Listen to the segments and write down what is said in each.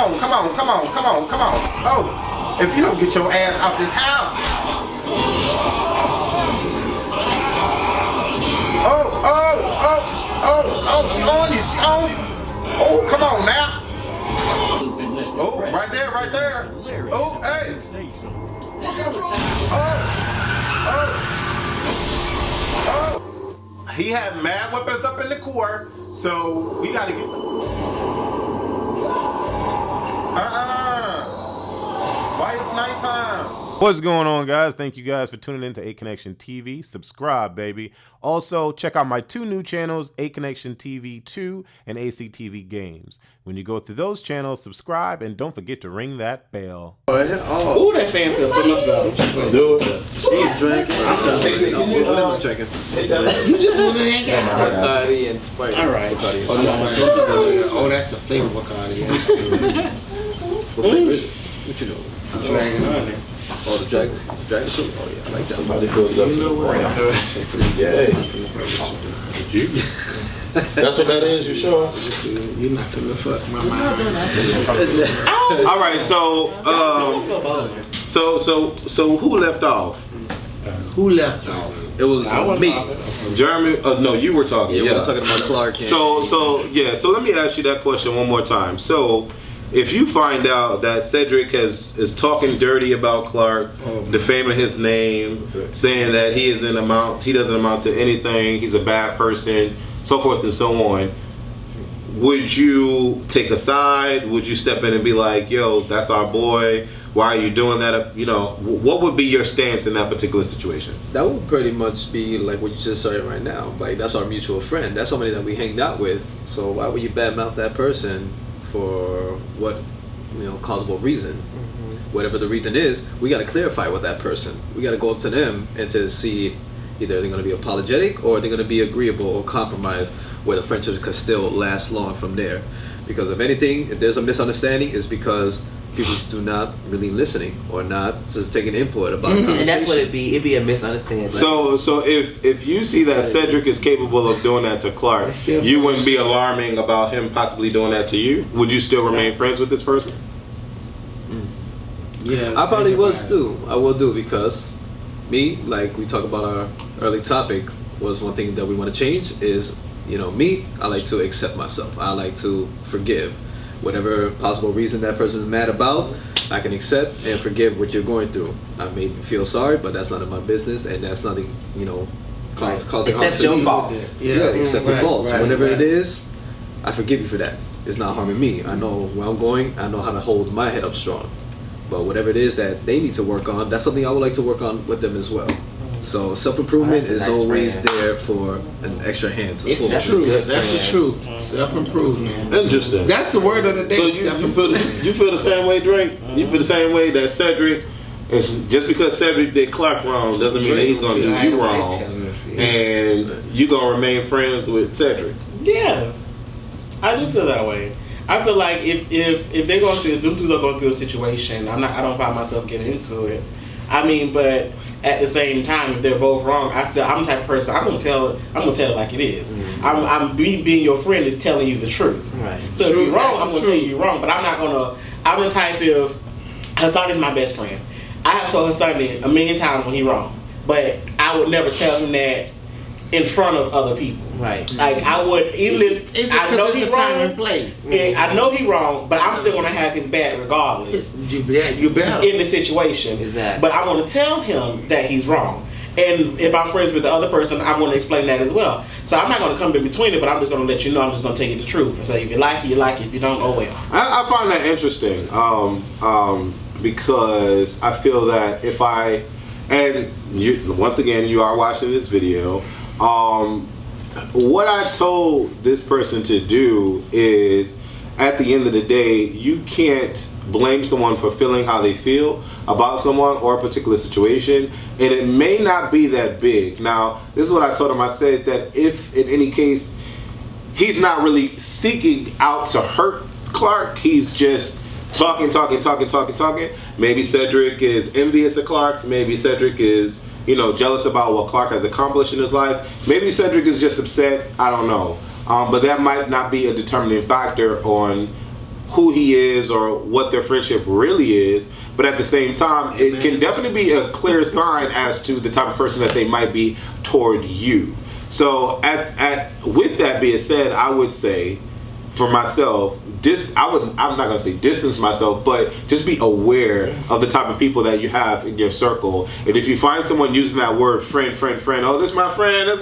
on. Oh, if you don't get your ass out this house. Oh, she on you, she on you. Oh, come on now. Oh, right there. Oh, hey. Oh. He had mad weapons up in the court, so we gotta get them. Why it's nighttime? What's going on, guys? Thank you guys for tuning in to 8 Connection TV. Subscribe, baby. Also, check out my two new channels, 8 Connection TV 2 and ACTV Games. When you go through those channels, subscribe and don't forget to ring that bell. Oh, that fan feels so much better. Do it. She's drinking. I'm drinking. You just want to hang out. Bacardi and Sprite. All right. Oh, that's the flavor Bacardi. What flavor is it? What you know? Dragon. Oh, the dragon soup. Oh yeah, I like that. Somebody fills up some brown. That's what that is, you sure? You're not gonna fuck my mind. All right, so who left off? Who left off? It was me. Jeremy? No, you were talking. Yeah, we were talking about Clark. So let me ask you that question one more time. So, if you find out that Cedric is talking dirty about Clark, defaming his name, saying that he doesn't amount to anything, he's a bad person, so forth and so on, would you take a side? Would you step in and be like, yo, that's our boy, why are you doing that? You know, what would be your stance in that particular situation? That would pretty much be like what you just said right now. Like, that's our mutual friend. That's somebody that we hanged out with. So why would you badmouth that person for what, causable reason? Whatever the reason is, we got to clarify with that person. We got to go up to them and to see either they're going to be apologetic or they're going to be agreeable or compromise, where the friendship could still last long from there. Because if anything, if there's a misunderstanding, it's because people do not really listening or not just taking input about the conversation. And that's what it'd be a misunderstanding. So if you see that Cedric is capable of doing that to Clark, you wouldn't be alarming about him possibly doing that to you? Would you still remain friends with this person? Yeah, I probably will do. I will do, because me, like we talked about our early topic, was one thing that we want to change is, me, I like to accept myself. I like to forgive. Whatever possible reason that person is mad about, I can accept and forgive what you're going through. I may feel sorry, but that's none of my business, and that's nothing, causing harm to you. Except your fault. Yeah, except your fault. Whatever it is, I forgive you for that. It's not harming me. I know where I'm going. I know how to hold my head up strong. But whatever it is that they need to work on, that's something I would like to work on with them as well. So self-improvement is always there for an extra hand to pull. That's the truth. That's the truth. Self-improvement. Interesting. That's the word of the day. So you feel the same way, Drake? You feel the same way that Cedric is, just because Cedric did Clark wrong doesn't mean that he's going to do you wrong, and you're going to remain friends with Cedric? Yes, I do feel that way. I feel like if they're going through, them two are going through a situation, I don't find myself getting into it. I mean, but at the same time, if they're both wrong, I'm the type of person, I'm gonna tell it like it is. I'm being your friend is telling you the truth. Right. So if you're wrong, I'm gonna tell you you're wrong. But I'm not gonna. I'm the type of, Hassan is my best friend. I have told Hassan a million times when he's wrong, but I would never tell him that in front of other people. Right. Like I would, even if I know he's wrong, time and place. I know he's wrong, but I'm still gonna have his back regardless. You better In the situation. Exactly. But I want to tell him that he's wrong. And if I'm friends with the other person, I'm going to explain that as well. So I'm not going to come in between it, but I'm just going to let you know. I'm just going to tell you the truth and say, if you like it, you like it. If you don't, oh well. I find that interesting because I feel that if I, and you, once again, you are watching this video, what I told this person to do is, at the end of the day, you can't blame someone for feeling how they feel about someone or a particular situation, and it may not be that big. Now, this is what I told him. I said that if in any case he's not really seeking out to hurt Clark, he's just talking. Maybe Cedric is envious of Clark. Maybe Cedric is, jealous about what Clark has accomplished in his life. Maybe Cedric is just upset. I don't know. But that might not be a determining factor on who he is or what their friendship really is. But at the same time, it can definitely be a clear sign as to the type of person that they might be toward you. So with that being said, I would say for myself, I'm not gonna say distance myself, but just be aware of the type of people that you have in your circle. And if you find someone using that word friend, oh, this is my friend, and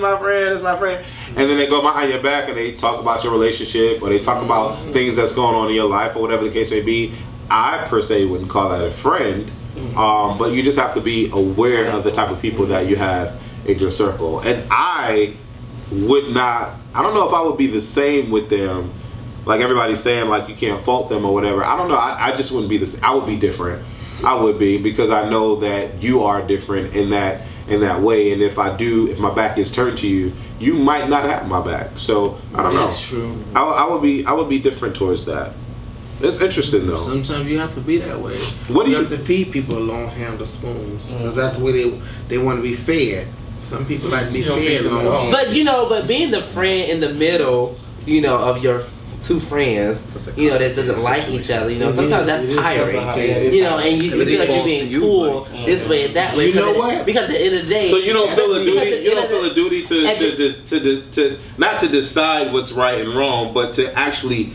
then they go behind your back and they talk about your relationship or they talk about things that's going on in your life or whatever the case may be, I per se wouldn't call that a friend. But you just have to be aware of the type of people that you have in your circle. And I don't know if I would be the same with them. Like everybody's saying, like you can't fault them or whatever. I don't know. I just wouldn't be this. I would be different. I would be, because I know that you are different in that way. And if my back is turned to you, you might not have my back. So I don't know. That's true. I would be different towards that. It's interesting though. Sometimes you have to be that way. You have to feed people a long handle spoons, because that's the way they want to be fed. Some people like to be fed long. But being the friend in the middle, of your two friends, that doesn't like each other, sometimes that's tiring. And you feel like you're being pulled this way and that way. You know what? Because at the end of the day, so you don't feel a duty. You don't feel a duty to not to decide what's right and wrong, but to actually.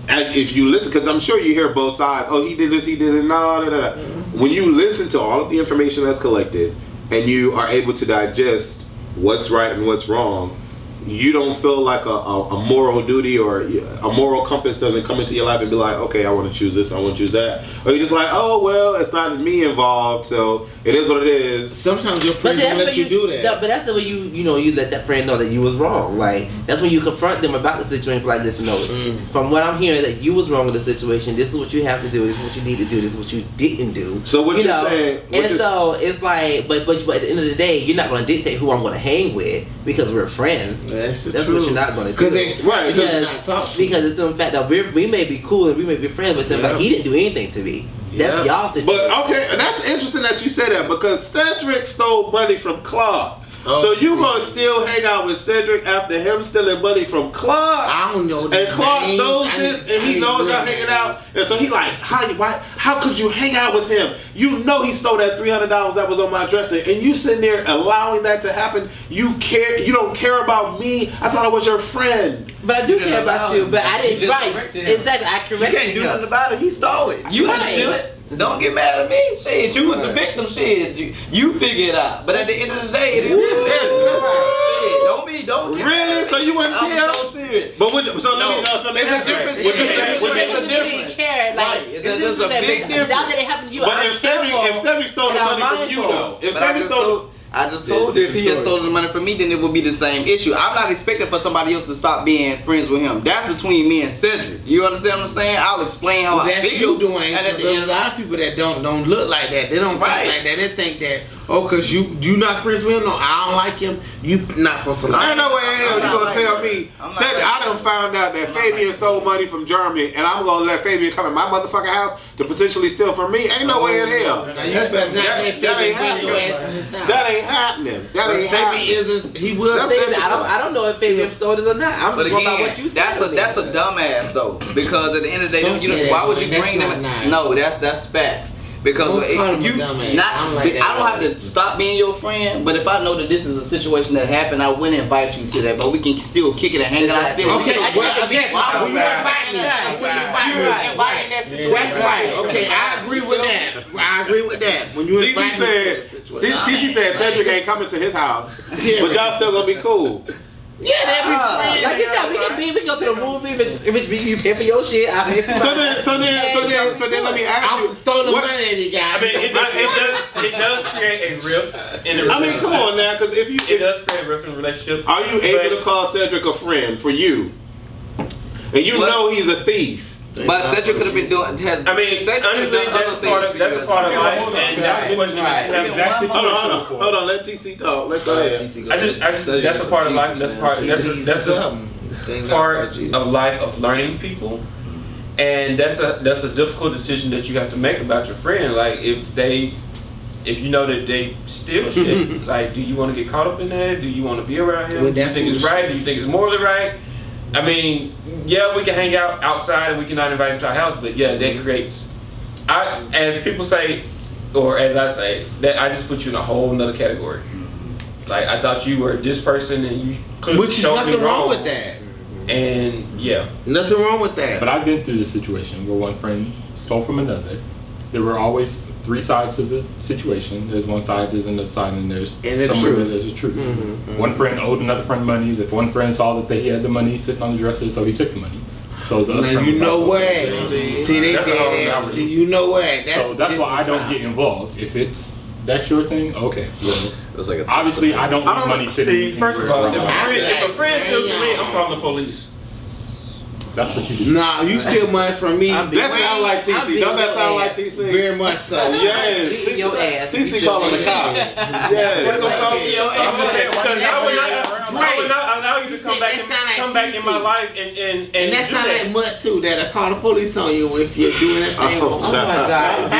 And if you listen, because I'm sure you hear both sides. Oh, he did this, he did it. No. When you listen to all of the information that's collected, and you are able to digest what's right and what's wrong, you don't feel like a moral duty or a moral compass doesn't come into your life and be like, okay, I want to choose this, I want to choose that. Or you're just like, oh, well, it's not me involved, so it is what it is. Sometimes your friends will let you do that. No, but that's the way you let that friend know that you was wrong. Like, that's when you confront them about the situation. Like, listen, no, from what I'm hearing, that you was wrong with the situation. This is what you have to do. This is what you need to do. This is what you didn't do. So what you're saying... So it's like, but at the end of the day, you're not going to dictate who I'm going to hang with because we're friends. That's what you're not going to do. Because it's the fact that we may be cool and we may be friends with him, but he didn't do anything to me. That's y'all situation. But okay, and that's interesting that you say that, because Cedric stole money from Clark. So you gonna still hang out with Cedric after him stealing money from Clark? I don't know. And Clark knows this, and he knows y'all hanging out, and so he like, how could you hang out with him? You know he stole that $300 that was on my dresser, and you sitting there allowing that to happen. You don't care about me. I thought I was your friend. But I do care about you. But I didn't. Right? Exactly. I corrected him. You can't do nothing about it. He stole it. You didn't steal it. Don't get mad at me. Shit, you was the victim. Shit, you figure it out. But at the end of the day, it is. Shit, don't get really? Mad at me. So you wouldn't care? I'm so serious. But let me know. So there's a difference. There's a big difference. Now that it happened to you, but if Cedric stole the money from you, though, I just told you if he had stolen the money from me, then it would be the same issue. I'm not expecting for somebody else to stop being friends with him. That's between me and Cedric. You understand what I'm saying? I'll explain how I feel. That's you doing. Because there's a lot of people that don't look like that. They don't think like that. They think that, because you not friends with him. No, I don't like him. You not supposed to like him. I ain't no way in hell you gonna tell me. Cedric, I done found out that Fabian stole money from Germany, and I'm gonna let Fabian come in my motherfucking house to potentially steal from me. Ain't no way in hell. Now you better not let Fabian bring your ass in his house. That ain't happening. That ain't happening. He will. I don't know if Fabian stole it or not. I'm just going by what you said. That's a dumbass though, because at the end of the day, why would you bring them? No, that's facts. Because I don't have to stop being your friend, but if I know that this is a situation that happened, I wouldn't invite you to that. But we can still kick it and hang out. That's right. Okay, I agree with that. When you TC said Cedric ain't coming to his house, but y'all still gonna be cool. Yeah, that'd be friends. Like you said, we can go to the movie. If it's you pay for your shit, I pay for mine. So then let me ask you. I'm stolen money that he got. I mean, it does create a rift in the relationship. I mean, come on now, because if it does create a rift in the relationship. Are you able to call Cedric a friend for you? And you know he's a thief. But Cedric could have been doing. Honestly, that's a part of life, and that's a question that you have to Hold on, let TC talk. Let's go ahead. That's a part of life. That's a part of life of learning people, and that's a difficult decision that you have to make about your friend. Like if you know that they steal shit, like do you want to get caught up in that? Do you want to be around him? Do you think it's right? Do you think it's morally right? I mean, yeah, we can hang out outside and we cannot invite him to our house, but yeah, that creates. As people say, or as I say, that I just put you in a whole nother category. Like I thought you were this person, and you couldn't. Which is nothing wrong with that. And yeah, nothing wrong with that. But I've been through this situation where one friend stole from another. There were always three sides to the situation. There's one side, there's another side, and there's somewhere where there's a truth. One friend owed another friend money. The one friend saw that he had the money sitting on the dresser, so he took the money. So the other friend you know what? See, they that's did. See, you know what? So that's why I don't get involved. If that's your thing, okay. Well, it was like obviously I don't need money sitting. See, first of all, if a friend steals from me, I'm calling the police. That's what you do. Nah, you steal money from me. That sound like TC. Don't that sound like TC? Very much so. Yes. Beating your ass. TC calling the cops. Yes. I would not allow you to come back in my life and that sound like mud too. That'll call the police on you if you're doing that thing. Oh my God!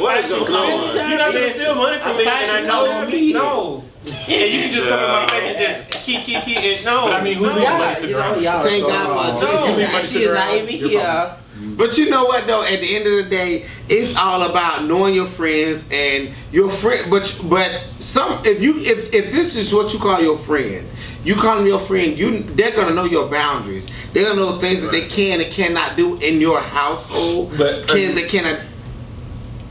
What is going on? You're not gonna steal money from me, and I know no. And you can just come in my face and just keep and no. But I mean, who needs money to drive? Thank God for She is not even here. But you know what though? At the end of the day, it's all about knowing your friends and your friend. But if this is what you call your friend, you call them your friend. They're gonna know your boundaries. They're gonna know things that they can and cannot do in your household. But they cannot.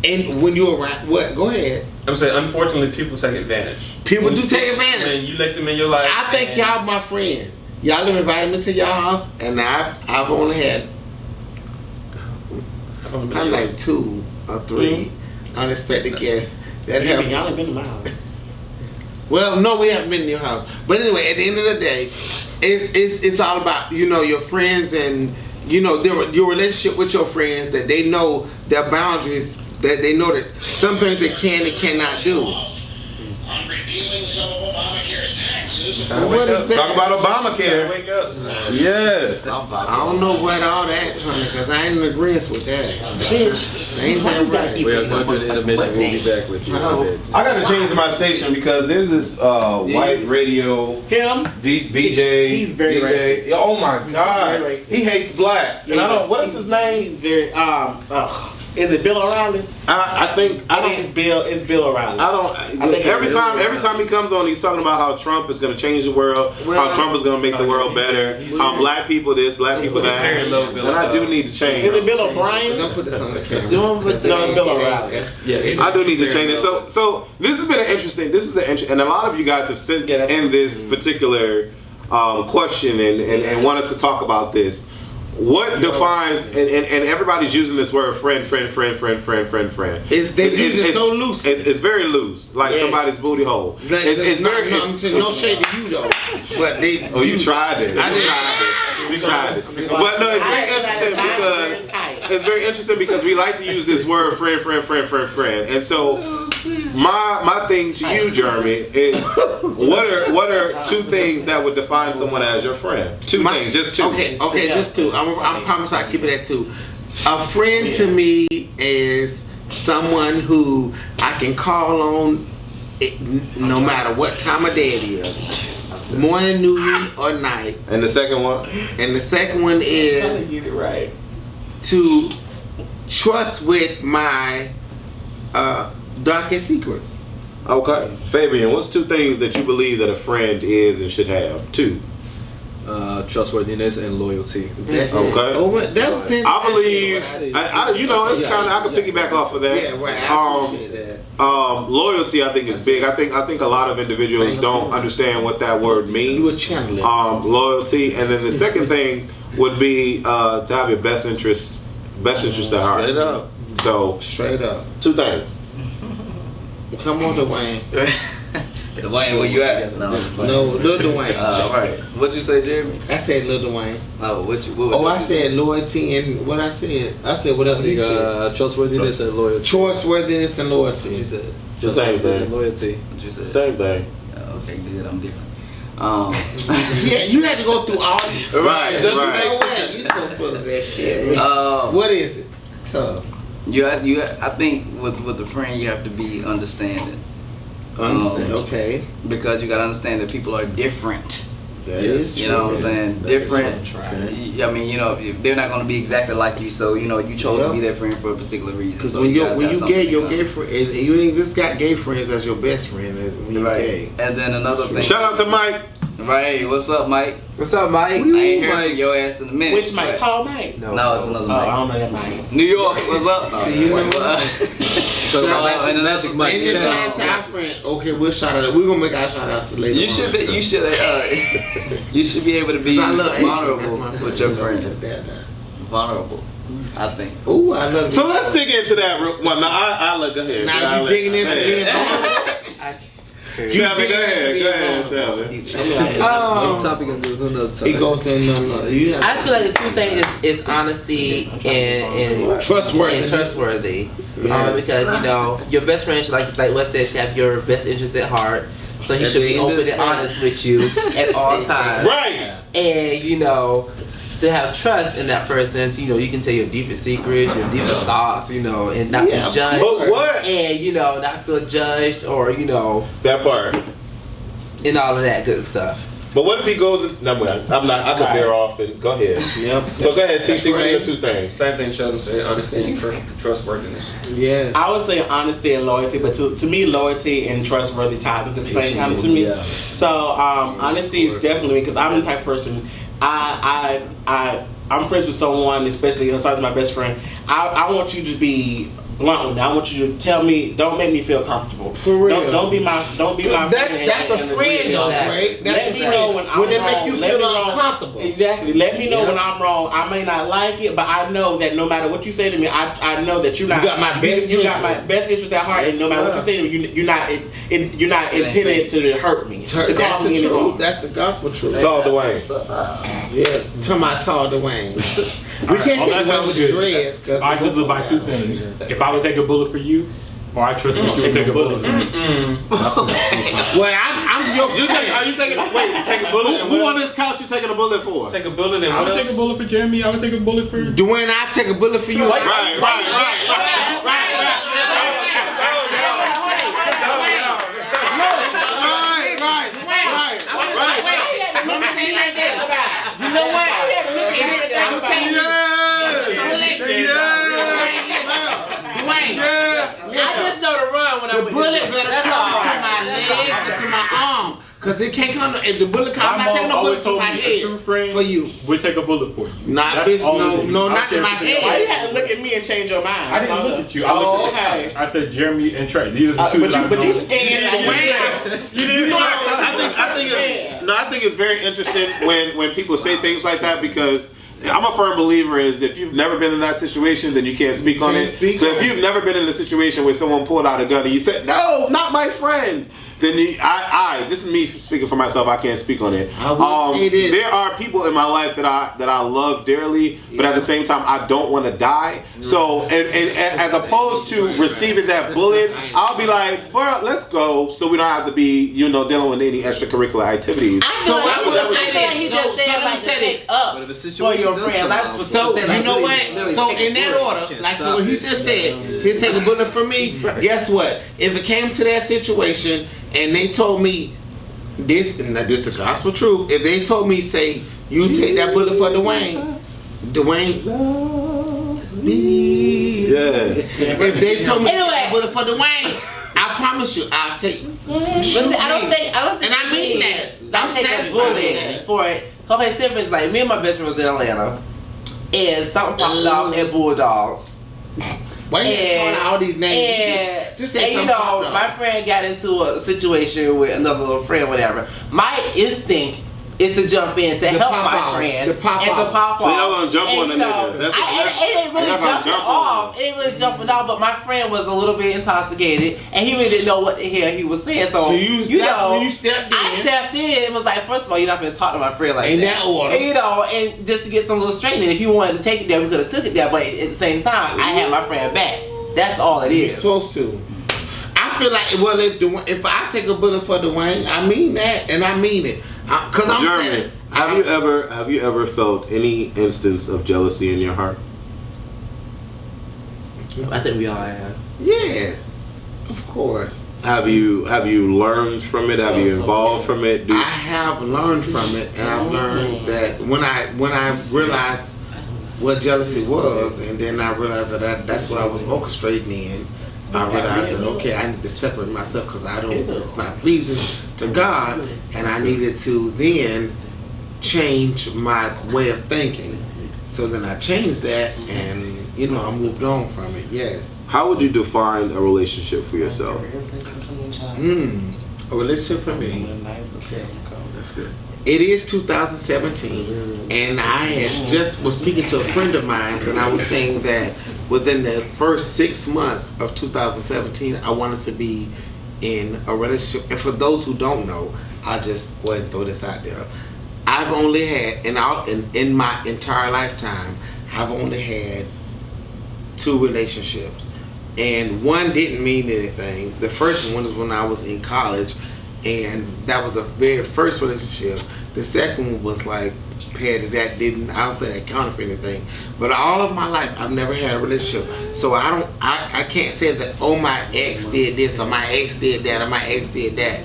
And when you're around, what? Go ahead. I'm saying, unfortunately, people take advantage. People do take advantage. And you let them in your life. I think y'all my friends. Y'all have invited me to y'all house, and I've only had like 2 or 3 unexpected guests that have. Y'all ain't been to my house. Well, no, we haven't been in your house. But anyway, at the end of the day, it's all about your friends and your relationship with your friends, that they know their boundaries, that they know that some things they can and cannot do. On repealing some of Obamacare's taxes. What is that? Talk about Obamacare. Wake up. Yes. I don't know what all that, honey, because I ain't in agreement with that. Ain't that right? We are going to the intermission. We'll be back with you. I gotta change my station because there's this white radio VJ. He's very DJ. racist. Oh my God, very racist. he hates blacks. And I don't. What is his name? He's very is it Bill O'Reilly? I think it's Bill O'Reilly. I don't. Every time he comes on, he's talking about how Trump is going to change the world, how Trump is going to make the world better, how black people this, black people that. And I do need to change. Is it Bill O'Brien? Don't put this on the camera. No, it's Bill O'Reilly. Yeah, I do need to change it. So this has been an interesting. And a lot of you guys have sent in this particular question and want us to talk about this. What defines and everybody's using this word friend. They use it so loose. It's very loose, like somebody's booty hole. It's very no shade to you though, but they. Oh, you tried it. We tried it. But no, it's very interesting because we like to use this word friend. And so my thing to you, Jeremy, is what are 2 things that would define someone as your friend? 2 things, just 2. Okay, just 2. I promise I'll keep it at 2. A friend to me is someone who I can call on no matter what time of day it is. Morning, noon, or night. And the second one? And the second one is Get it right. to trust with my darkest secrets. Okay. Fabian, what's 2 things that you believe that a friend is and should have? 2. Trustworthiness and loyalty. That's okay. It. That's it. I believe, it's kind of, I can piggyback off of that. Yeah, right. I appreciate that. Loyalty, I think, is big. I think a lot of individuals don't understand what that word means. Loyalty, and then the second thing would be to have your best interest at heart. Straight up. So straight up. 2 things. Come on, Dwayne. Dwayne, where you at? No, Lil Dwayne. Right. What'd you say, Jeremy? I said Lil Dwayne. Oh, I said loyalty and what I said. I said whatever he said. Trustworthiness and loyalty. Trustworthiness and loyalty. What you said? The same thing. Loyalty. What you said? Same thing. Okay, good. I'm different. Yeah, you had to go through all these. Right. You know what? You so full of that shit. What is it? Tell us. I think with a friend you have to be understanding. Understand. Okay. Because you gotta understand that people are different. That is true. You know what I'm saying? That Different. is I mean, you know, they're not going to be exactly like you, so you know, you chose to be their friend for a particular reason. Because so when you guys have get something your in gay friend, and you ain't just got gay friends as your best friend. When you gay. And then another thing. Shout out to Mike. Right. What's up, Mike? What's up, Mike? I ain't heard from your ass in a minute. Which Mike? Tall Mike? No, it's another Oh, Mike. I don't know that Mike. New York, what's up? See, you know So and Magic Mike. And your shout out to our friend. Okay, we'll shout out. We're gonna make our shout outs later. You should be. You should be able to be I love Asian. That's vulnerable my with your friend. Dad. Vulnerable, I think. Ooh, I love. So let's dig into that. Well, no, I'll let go ahead. Now you digging into being vulnerable. Shelby, go ahead, Shelby. Topic of this, another topic. It goes to another. I feel like the two things is honesty and Trustworthy. And trustworthy. Yes. Because you know your best friend should, like Wes said, should have your best interest at heart. So he should be open and honest with you at all times. Right. And you know, to have trust in that person, so, you know, you can tell your deepest secrets, your deepest thoughts, you know, and not be judged. But what? And you know, not feel judged or you know, That part. and all of that good stuff. But what if he goes? No, I'm not. I could veer off and go ahead. Yep. So go ahead, TC. What are your two things? Same thing Sheldon said, honesty and trustworthiness. Yeah. I would say honesty and loyalty, but to me, loyalty and trustworthy ties into the same kind to me. Yeah. So honesty is definitely, because I'm the type of person. I'm friends with someone, especially besides my best friend. I want you to be blunt with me. I want you to tell me. Don't make me feel comfortable. For real. Don't be my friend. That's a friend though, right? Let me know when I'm when they wrong. make you Let feel me know- uncomfortable. Exactly. Let me know Yeah. when I'm wrong. I may not like it, but I know that no matter what you say to me, I know that you got my best interest at heart, Yes, and no matter what you sir. say to me, you're not intended to hurt me. To That's cause the me any truth. wrong. That's the gospel truth. Tall Dwayne. Yeah. To my tall Dwayne. We can't Oh, say that one sounds with the good. dreads because I just live by two things. If I would take a bullet for you, or I trust that you would take a bullet for me. Well, I'm your friend. Are you taking? Wait, take a bullet. Who on this couch you taking a bullet for? Take a bullet and I what would else? take a bullet for Jeremy. I would take a bullet for. Dwayne, I take a bullet for you. Let me tell you like this. You know what? I'm telling you. Dwayne, I just know to run when the I'm with bullet you. better That's come all. to my legs and to my arm. Because it can't come, if the bullet comes, I'm not taking no bullet to my a true head friend for you. would take a bullet for you. Not That's bitch, all no, it is. no, I not don't to my care if it's Why you head. had to look at me and change your mind? I didn't look at you. I looked at okay. I said Jeremy and Trey. These are the two. But you stand Dwayne, You didn't. I think it's very interesting when people say things like that, because I'm a firm believer is if you've never been in that situation, then you can't speak on it. So if you've never been in a situation where someone pulled out a gun and you said, "No, not my friend," then this is me speaking for myself. I can't speak on it. I will say this. There are people in my life that I love dearly, but at the same time I don't want to die. So and as opposed to receiving that bullet, I'll be like, "Bro, let's go," so we don't have to be dealing with any extracurricular activities. I feel like he just said like to take up But if a for situation your does friend. come Like out, So you know what? So in that order, like what he just said, he'll take a bullet from me. Guess what? If it came to that situation and they told me this, and this the gospel truth. If they told me, say, you take that bullet for Dwayne loves me. Yeah. If they told me to take that bullet for Dwayne, I promise you, I'll take. But see, I don't think. And I mean that. I'm I'm taking satisfied bullet with that. for it. Okay, say for instance, like me and my best friend was in Atlanta, and something popped off at Bulldogs. Why you calling all these names? And, Just say and you something know, popped off. my friend got into a situation with another little friend, whatever. My instinct is to jump in to help pop my off. friend The pop and to off. pop off. So y'all gonna jump And, on the you know, nigga. That's- it ain't really y'all gonna jumping jump on off. It ain't really jumping off, but my friend was a little bit intoxicated, and he really didn't know what the hell he was saying. So, So you stepped in. I stepped in and was like, first of all, you're not going to talk to my friend like In that. that order. And, and just to get some little straightening. If you wanted to take it there, we could have took it there. But at the same time, I had my friend back. That's all it You're is. supposed to. I feel like, well, if I take a bullet for Dwayne, I mean that, and I mean it, cause I'm Jeremy, saying. have you ever felt any instance of jealousy in your heart? I think we all have. Yes. Of course. Have you learned from it? Have you evolved from it? I have learned from it, and I've learned that when I realized what jealousy was, and then I realized that that's what I was orchestrating in. I realized that I need to separate myself because it's not pleasing to God, and I needed to then change my way of thinking. So then I changed that, and I moved on from it. Yes. How would you define a relationship for yourself? A relationship for me. That's good. It is 2017, and I was speaking to a friend of mine, and I was saying that within the first 6 months of 2017, I wanted to be in a relationship. And for those who don't know, I'll just go ahead and throw this out there. I've only had, in my entire lifetime, I've only had 2 relationships. And one didn't mean anything. The first one was when I was in college, and that was the very first relationship. The second one was like petty. I don't think that counted for anything. But all of my life, I've never had a relationship. So I can't say that, my ex did this, or my ex did that, or my ex did that.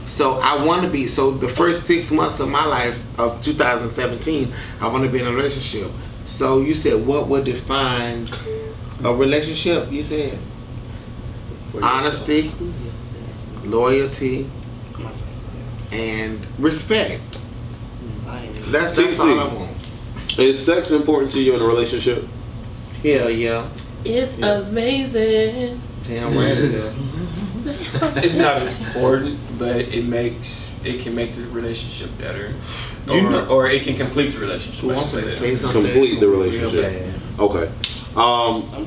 So I want to be, the first 6 months of my life of 2017, I want to be in a relationship. So you said, what would define a relationship? You said honesty, loyalty, and respect. That's all I want. Is sex important to you in a relationship? Hell yeah. It's amazing. Damn right it is. It's not important, but it can make the relationship better, or it can complete the relationship. Complete the relationship. Okay.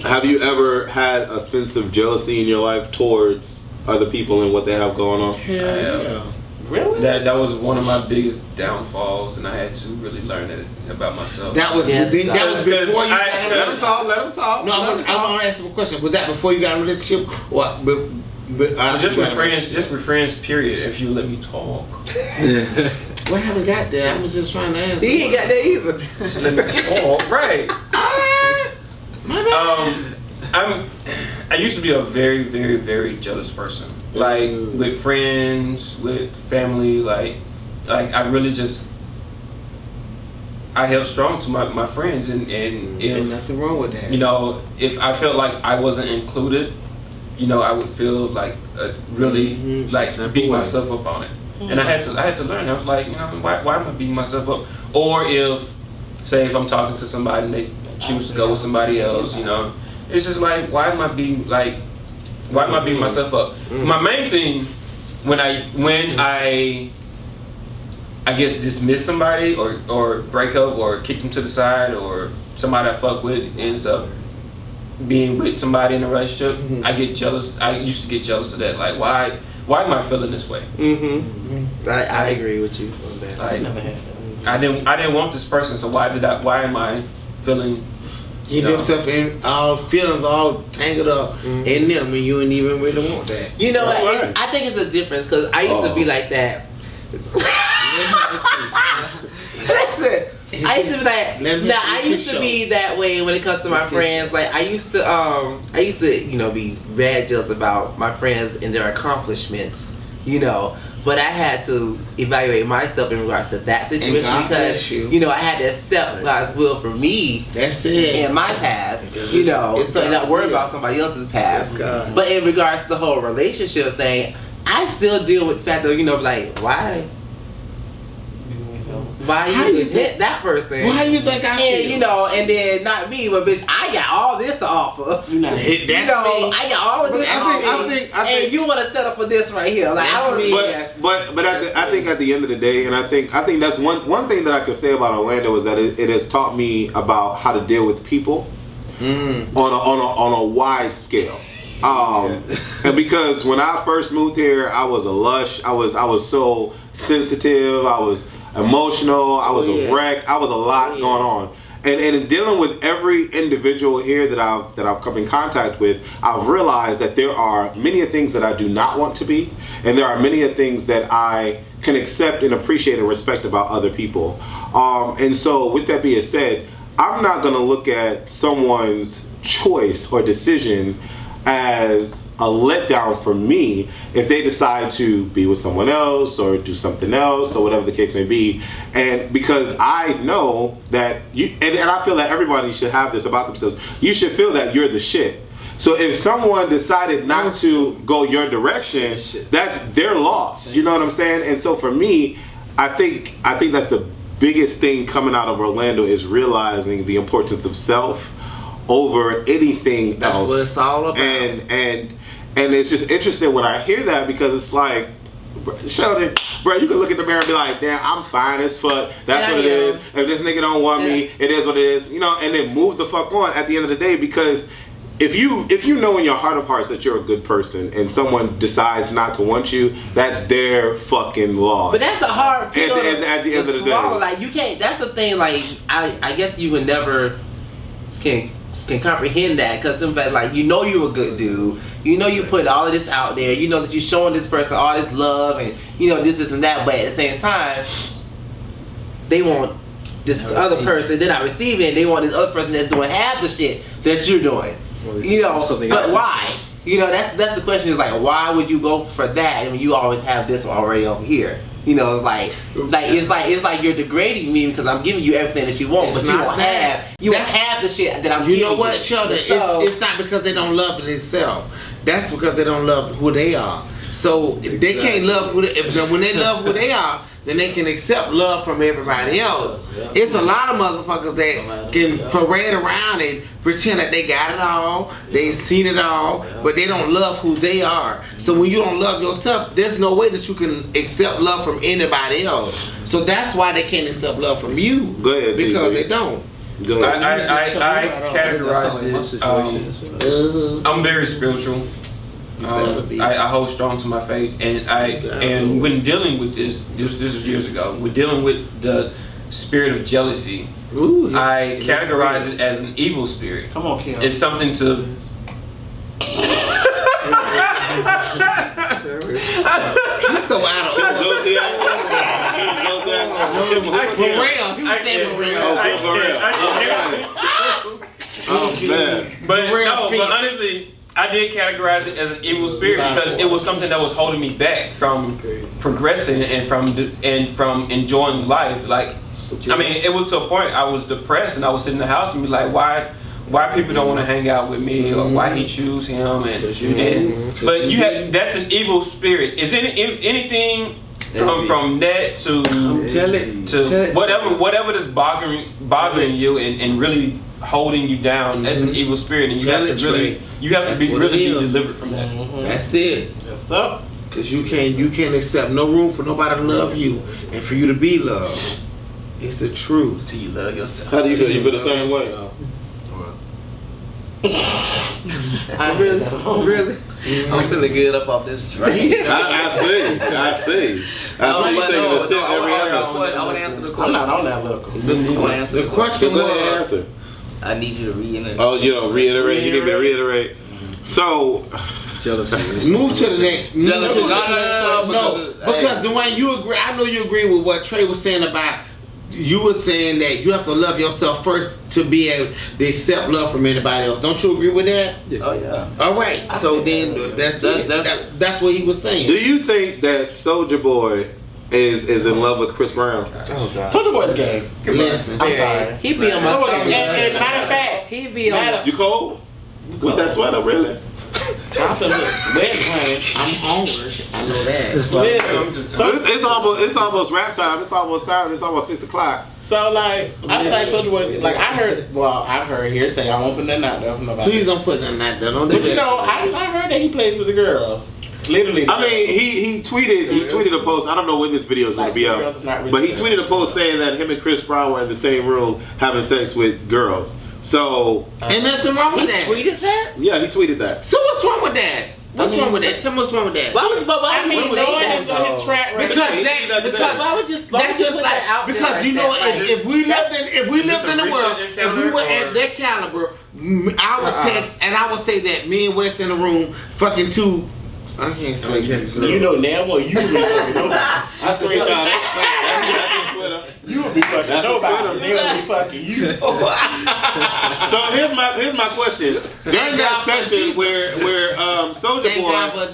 Have you ever had a sense of jealousy in your life towards other people and what they have going on? Hell yeah. Really? That was one of my biggest downfalls, and I had to really learn it about myself. That was before you. Let him talk. No, I'm gonna ask him a question. Was that before you got in a relationship, or just with friends? Just with friends. Period. If you let me talk. Well, I haven't got there. I was just trying to ask. He ain't got that either. Just let me talk. Right. My bad. I used to be a very, very, very jealous person. Like with friends, with family, like I really just I held strong to my friends, and if nothing wrong with that. If I felt like I wasn't included, I would feel like really like beat myself up on it. And I had to learn. I was like, why am I beating myself up? Or if I'm talking to somebody and they choose to go with somebody else, it's just like, why am I beating myself up? My main thing when I guess dismiss somebody or break up or kick them to the side, or somebody I fuck with ends up being with somebody in a relationship, I get jealous. I used to get jealous of that. Like, why am I feeling this way? I agree with you on that. Like, I didn't want this person, so why am I feeling? You know, yourself in all feelings all tangled up in them, and you didn't even really want that. I think it's a difference, because I used to be like that. Listen, I used to be like, I used to be that way when it comes to my friends. Like I used to, be bad jealous about my friends and their accomplishments, But I had to evaluate myself in regards to that situation, because I had to accept God's will for me. That's it. And my path, and not worry about somebody else's path. But in regards to the whole relationship thing, I still deal with the fact that like, why you hit that person? Why you think I feel? And then not me, but bitch, I got all this to offer. I got all of this to offer. And you want to settle for this right here? Like I don't. But I think at the end of the day, and I think that's one thing that I could say about Orlando is that it has taught me about how to deal with people on a wide scale. And because when I first moved here, I was a lush. I was so sensitive. I was emotional. I was a wreck. I was a lot going on. And in dealing with every individual here that I've come in contact with, I've realized that there are many things that I do not want to be, and there are many things that I can accept and appreciate and respect about other people. And so, with that being said, I'm not going to look at someone's choice or decision as a letdown for me if they decide to be with someone else or do something else or whatever the case may be. And because I know that you, and I feel that everybody should have this about themselves, you should feel that you're the shit. So if someone decided not to go your direction, that's their loss. You know what I'm saying? And so for me, I think that's the biggest thing coming out of Orlando is realizing the importance of self over anything else. That's what it's all about. And it's just interesting when I hear that, because it's like, Sheldon, bro, you can look at the mirror and be like, damn, I'm fine as fuck. That's what it is. If this nigga don't want me, it is what it is. You know, and then move the fuck on at the end of the day, because if you know in your heart of hearts that you're a good person and someone decides not to want you, that's their fucking loss. But that's a hard pill at the end of the day. Like, you can't, that's the thing, like, I guess you would never can comprehend that, because in fact, like, you know you're a good dude, you know you put all of this out there, you know that you're showing this person all this love and you know this and that, but at the same time they want this other person, they're not receiving it, they want this other person that's doing half the shit that you're doing, you know, but why? You know, that's the question, is like, why would you go for that when you always have this already over here? You know, it's like it's like you're degrading me because I'm giving you everything that you want, but you don't have the shit that I'm giving you. You know what, Sheldon? It's not because they don't love themselves. That's because they don't love who they are. So if they can't love when they love who they are, then they can accept love from everybody else. It's a lot of motherfuckers that can parade around and pretend that they got it all, they've seen it all, but they don't love who they are. So when you don't love yourself, there's no way that you can accept love from anybody else. So that's why they can't accept love from you. Go ahead, because TC. They don't. I categorize it. I'm very spiritual. I hold strong to my faith, and when dealing with this was years ago. When dealing with the spirit of jealousy, I categorize it as an evil spirit. Come on, Kim. It's something to. He's so out of order. But honestly, I did categorize it as an evil spirit because it was something that was holding me back from progressing and from enjoying life. Like, I mean, it was to a point I was depressed and I was sitting in the house and be like, why people don't want to hang out with me, or why he choose him, but that's an evil spirit. Is anything from that to whatever that's bothering you and really holding you down, that's an evil spirit, and you have to be delivered from that. That's it. That's up. Because you can't accept no room for nobody to love you and for you to be loved. It's the truth. Till you love yourself. How do you feel? You feel the same way? Really? I'm feeling good up off this drink. I see. I want to answer the question. I'm not on that look. The question was, I need you to reiterate. Oh, you don't reiterate. You need me to reiterate. So, Jealousy. move to the next. Jealousy. No, because Dwayne, you agree. I know you agree with what Trey was saying about. You were saying that you have to love yourself first to be able to accept love from anybody else. Don't you agree with that? Yeah. Oh yeah. All right. So then that's what he was saying. Do you think that Soulja Boy is in love with Chris Brown? Oh God. Soulja Boy's gay. Listen, I'm sorry. He be on my And matter of fact, he be on. You cold? With that sweater, really? Johnson was sweating, honey. I'm hungry. I know that. Listen, It's almost rap time. It's almost time. It's almost 6 o'clock. so like, I feel like Soulja Boy's like I've heard hearsay. I won't put nothing out there from nobody. Please don't put nothing out there. Don't do But that. you know, I heard that he plays with the girls. Literally. I mean, he tweeted a post. I don't know when this video is going to be out, but he tweeted a post saying that him and Chris Brown were in the same room having sex with girls. So, ain't nothing wrong with that. Tweeted that? yeah, he tweeted that. So what's wrong with that? What's wrong with that? Tell me what's wrong with that. Why would you say that? His track record. Because Why would you that's just like out there because like you know that? if we lived in the world, if we were at or- that caliber, I would text and I would say that me and Wes in the room fucking two. I can't say You know damn well you know. I screenshot it. That's his Twitter. You would be fucking nobody. They would be fucking you. So here's my question. During that session where Soulja Boy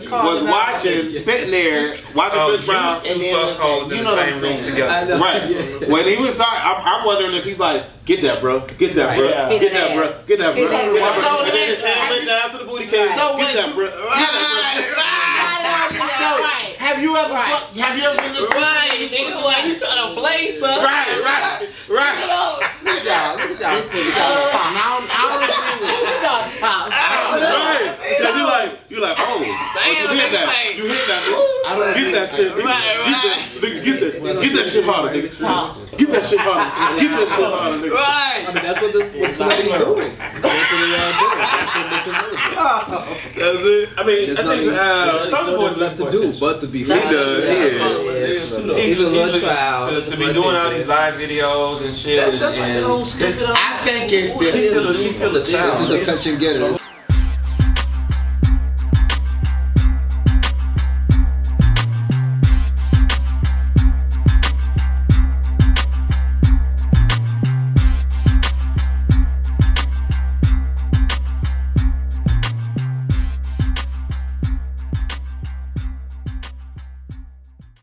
was watching, sitting there watching Chris Brown, and then you know what I'm saying? Together. Right. When he was sorry, I'm wondering if he's like, get that, bro. Get that, bro. Yeah. Get that, bro. Get that, bro. So And then his hand went down to the booty cage. Get that, bro. Have you ever been in Right, nigga, why you trying to play, son? Right. Look at y'all. Look at y'all. Right. Because you like, oh, Damn, you hit that. nigga. You hit that, bro. Get that shit. Get that shit harder, nigga. Get that shit harder. Get that shit harder, nigga. I mean, that's what somebody's doing. That's what they are doing. That's what makes it That's it. I mean, There's I think Soulja Boy's left to do but to be He does. He is. He's looking to be doing all these live videos and shit. That's just like the whole stupid. I think it's just. He's still a child. This is attention getters.